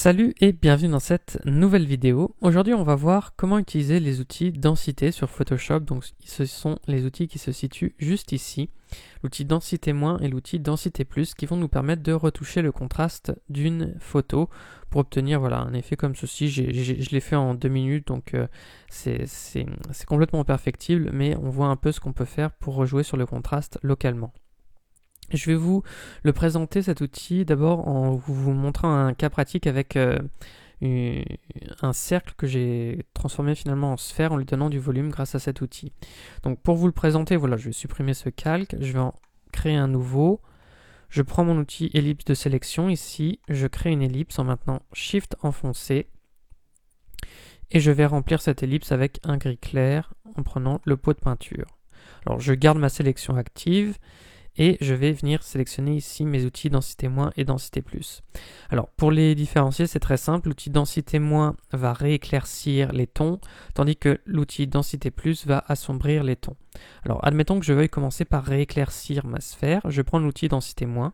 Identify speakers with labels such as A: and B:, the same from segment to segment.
A: Salut et bienvenue dans cette nouvelle vidéo. Aujourd'hui on va voir comment utiliser les outils densité sur Photoshop. Donc ce sont les outils qui se situent juste ici. L'outil densité moins et l'outil densité plus qui vont nous permettre de retoucher le contraste d'une photo pour obtenir voilà, un effet comme ceci. Je l'ai fait en 2 minutes donc c'est complètement perfectible, mais on voit un peu ce qu'on peut faire pour rejouer sur le contraste localement. Je vais vous le présenter cet outil d'abord en vous montrant un cas pratique avec un cercle que j'ai transformé finalement en sphère en lui donnant du volume grâce à cet outil. Donc pour vous le présenter, voilà, je vais supprimer ce calque, je vais en créer un nouveau. Je prends mon outil ellipse de sélection ici, je crée une ellipse en maintenant Shift enfoncé et je vais remplir cette ellipse avec un gris clair en prenant le pot de peinture. Alors je garde ma sélection active et je vais venir sélectionner ici mes outils densité moins et densité plus. Alors pour les différencier, c'est très simple. L'outil densité moins va rééclaircir les tons, tandis que l'outil densité plus va assombrir les tons. Alors admettons que je veuille commencer par rééclaircir ma sphère. Je prends l'outil densité moins.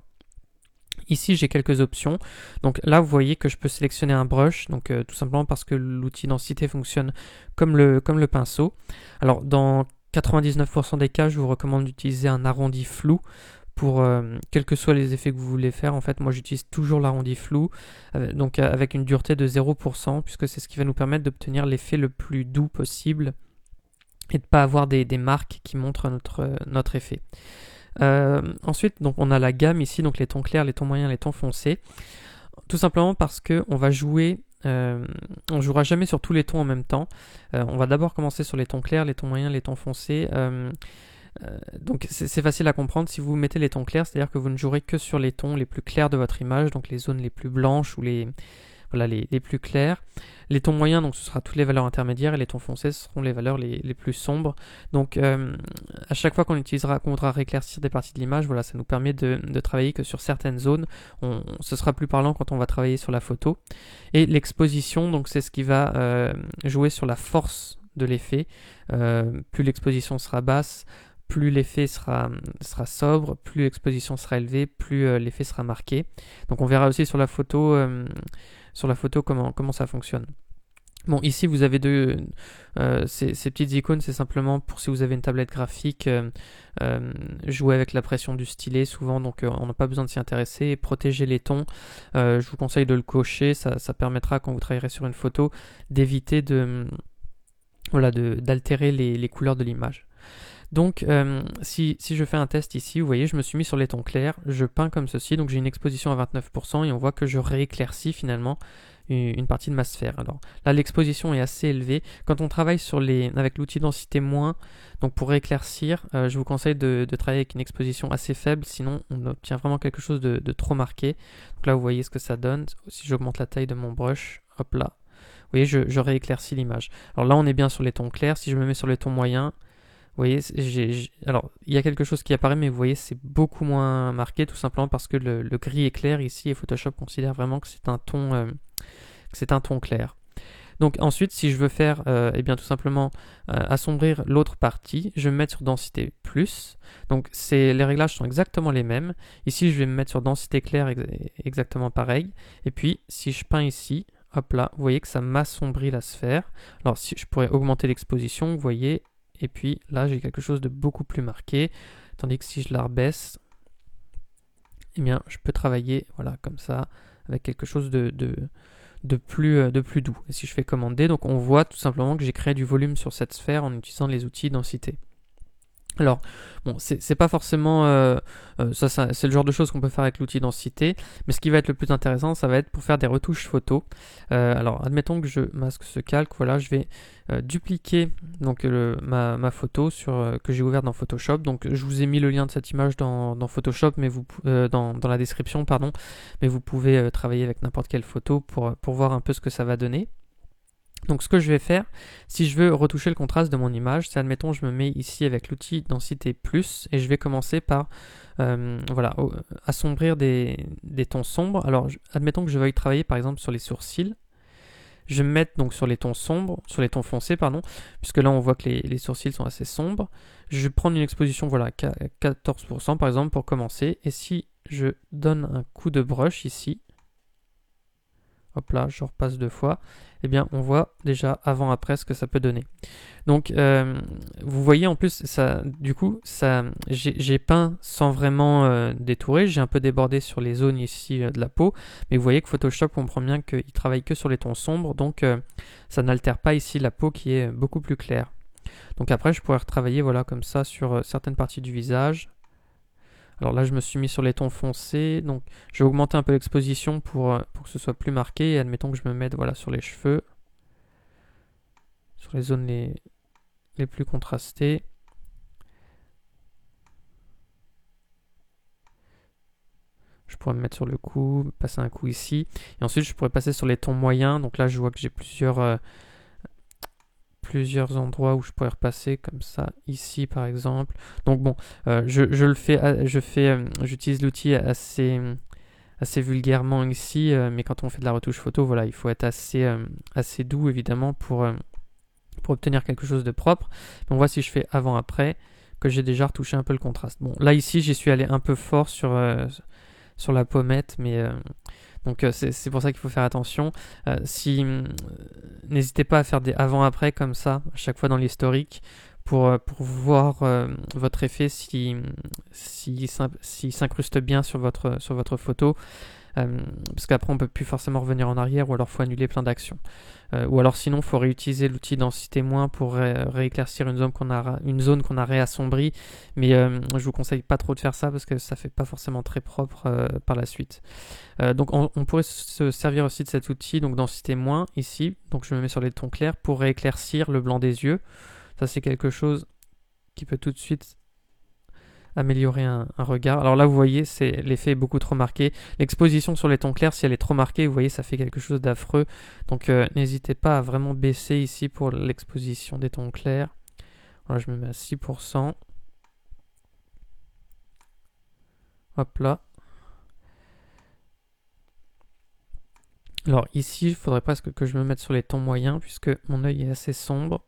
A: Ici j'ai quelques options. Donc là vous voyez que je peux sélectionner un brush, donc tout simplement parce que l'outil densité fonctionne comme le pinceau. Alors dans 99% des cas, je vous recommande d'utiliser un arrondi flou pour quels que soient les effets que vous voulez faire. En fait, moi j'utilise toujours l'arrondi flou, donc avec une dureté de 0%, puisque c'est ce qui va nous permettre d'obtenir l'effet le plus doux possible et de ne pas avoir des marques qui montrent notre effet. Ensuite, donc, on a la gamme ici, donc les tons clairs, les tons moyens, les tons foncés. Tout simplement parce qu'on va jouer. On jouera jamais sur tous les tons en même temps. On va d'abord commencer sur les tons clairs, les tons moyens, les tons foncés. Donc c'est facile à comprendre. Si vous mettez les tons clairs, c'est-à-dire que vous ne jouerez que sur les tons les plus clairs de votre image, donc les zones les plus blanches ou les plus clairs. Les tons moyens, donc ce sera toutes les valeurs intermédiaires, et les tons foncés ce seront les valeurs les plus sombres. Donc à chaque fois qu'on voudra rééclaircir des parties de l'image, voilà, ça nous permet de travailler que sur certaines zones. Ce sera plus parlant quand on va travailler sur la photo. Et l'exposition, donc c'est ce qui va jouer sur la force de l'effet. Plus l'exposition sera basse, plus l'effet sera sobre, plus l'exposition sera élevée, plus l'effet sera marqué. Donc on verra aussi sur la photo comment ça fonctionne. Bon, ici vous avez ces petites icônes, c'est simplement pour si vous avez une tablette graphique, jouer avec la pression du stylet souvent, donc on n'a pas besoin de s'y intéresser. Et protéger les tons, je vous conseille de le cocher, ça permettra quand vous travaillerez sur une photo d'éviter d'altérer les couleurs de l'image. Donc si je fais un test ici, vous voyez, je me suis mis sur les tons clairs, je peins comme ceci, donc j'ai une exposition à 29% et on voit que je rééclaircis finalement une partie de ma sphère. Alors là l'exposition est assez élevée. Quand on travaille avec l'outil densité moins, donc pour rééclaircir, je vous conseille de travailler avec une exposition assez faible, sinon on obtient vraiment quelque chose de trop marqué. Donc là vous voyez ce que ça donne. Si j'augmente la taille de mon brush, hop là, vous voyez je rééclaircis l'image. Alors là on est bien sur les tons clairs, si je me mets sur les tons moyens, vous voyez, alors il y a quelque chose qui apparaît, mais vous voyez, c'est beaucoup moins marqué, tout simplement parce que le gris est clair ici et Photoshop considère vraiment que c'est un ton clair. Donc ensuite, si je veux faire, eh bien tout simplement assombrir l'autre partie, je vais me mettre sur densité plus. Donc les réglages sont exactement les mêmes. Ici, je vais me mettre sur densité claire, exactement pareil. Et puis, si je peins ici, hop là, vous voyez que ça m'assombrit la sphère. Alors si je pourrais augmenter l'exposition, vous voyez. Et puis là, j'ai quelque chose de beaucoup plus marqué. Tandis que si je la rebaisse, eh bien, je peux travailler voilà, comme ça, avec quelque chose de plus doux. Et si je fais commander, donc on voit tout simplement que j'ai créé du volume sur cette sphère en utilisant les outils densité. Alors, bon, c'est pas forcément... c'est le genre de choses qu'on peut faire avec l'outil densité, mais ce qui va être le plus intéressant, ça va être pour faire des retouches photos. Alors, admettons que je masque ce calque, voilà, je vais dupliquer donc, ma photo que j'ai ouverte dans Photoshop. Donc, je vous ai mis le lien de cette image dans Photoshop, mais dans la description, pardon, mais vous pouvez travailler avec n'importe quelle photo pour voir un peu ce que ça va donner. Donc ce que je vais faire, si je veux retoucher le contraste de mon image, c'est admettons je me mets ici avec l'outil densité plus et je vais commencer par assombrir des tons sombres. Alors admettons que je veuille travailler par exemple sur les sourcils. Je vais me mettre donc sur les tons sombres, sur les tons foncés pardon, puisque là on voit que les sourcils sont assez sombres. Je vais prendre une exposition voilà 14% par exemple pour commencer et si je donne un coup de brush ici, hop là, je repasse 2 fois, eh bien on voit déjà avant-après ce que ça peut donner. Donc vous voyez en plus, ça, du coup, j'ai peint sans vraiment détourer, j'ai un peu débordé sur les zones ici de la peau, mais vous voyez que Photoshop comprend bien qu'il travaille que sur les tons sombres, donc ça n'altère pas ici la peau qui est beaucoup plus claire. Donc après je pourrais retravailler voilà, comme ça sur certaines parties du visage. Alors là, je me suis mis sur les tons foncés, donc je vais augmenter un peu l'exposition pour que ce soit plus marqué. Et admettons que je me mette voilà, sur les cheveux, sur les zones les plus contrastées. Je pourrais me mettre sur le cou, passer un coup ici. Et ensuite, je pourrais passer sur les tons moyens. Donc là, je vois que j'ai plusieurs endroits où je pourrais repasser comme ça, ici par exemple. Donc bon, j'utilise l'outil assez vulgairement ici, mais quand on fait de la retouche photo, voilà, il faut être assez doux évidemment pour obtenir quelque chose de propre. Mais on voit si je fais avant-après que j'ai déjà retouché un peu le contraste. Bon, là ici, j'y suis allé un peu fort sur la pommette, mais donc c'est pour ça qu'il faut faire attention. N'hésitez pas à faire des avant-après comme ça, à chaque fois dans l'historique, pour voir votre effet s'il s'incruste bien sur votre photo. Parce qu'après on peut plus forcément revenir en arrière, ou alors faut annuler plein d'actions. Ou alors sinon faut réutiliser l'outil densité moins pour rééclaircir une zone qu'on a réassombrie, mais je vous conseille pas trop de faire ça parce que ça fait pas forcément très propre par la suite. Donc on pourrait se servir aussi de cet outil, donc densité moins ici, donc je me mets sur les tons clairs pour rééclaircir le blanc des yeux. Ça c'est quelque chose qui peut tout de suite améliorer un regard. Alors là vous voyez, l'effet est beaucoup trop marqué. L'exposition sur les tons clairs, si elle est trop marquée, vous voyez ça fait quelque chose d'affreux. Donc n'hésitez pas à vraiment baisser ici pour l'exposition des tons clairs. Voilà, je me mets à 6%. Hop là. Alors ici, il faudrait presque que je me mette sur les tons moyens puisque mon œil est assez sombre.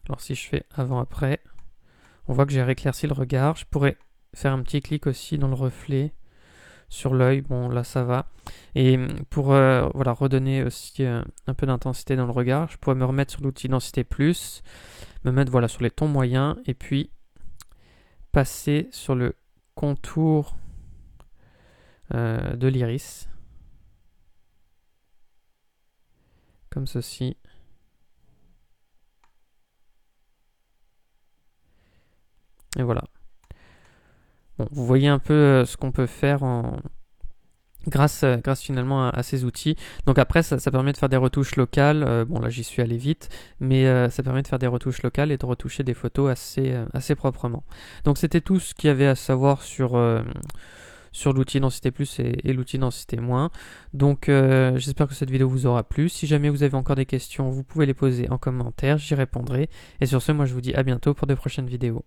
A: Alors si je fais avant-après, on voit que j'ai rééclairci le regard. Je pourrais faire un petit clic aussi dans le reflet sur l'œil. Bon là ça va. Et pour voilà, redonner aussi un peu d'intensité dans le regard, je pourrais me remettre sur l'outil densité plus, me mettre voilà, sur les tons moyens et puis passer sur le contour de l'iris. Comme ceci. Et voilà. Bon, vous voyez un peu ce qu'on peut faire grâce finalement à ces outils. Donc après, ça permet de faire des retouches locales. Bon, là, j'y suis allé vite, mais ça permet de faire des retouches locales et de retoucher des photos assez proprement. Donc c'était tout ce qu'il y avait à savoir sur l'outil densité plus et l'outil densité moins. Donc j'espère que cette vidéo vous aura plu. Si jamais vous avez encore des questions, vous pouvez les poser en commentaire, j'y répondrai. Et sur ce, moi je vous dis à bientôt pour de prochaines vidéos.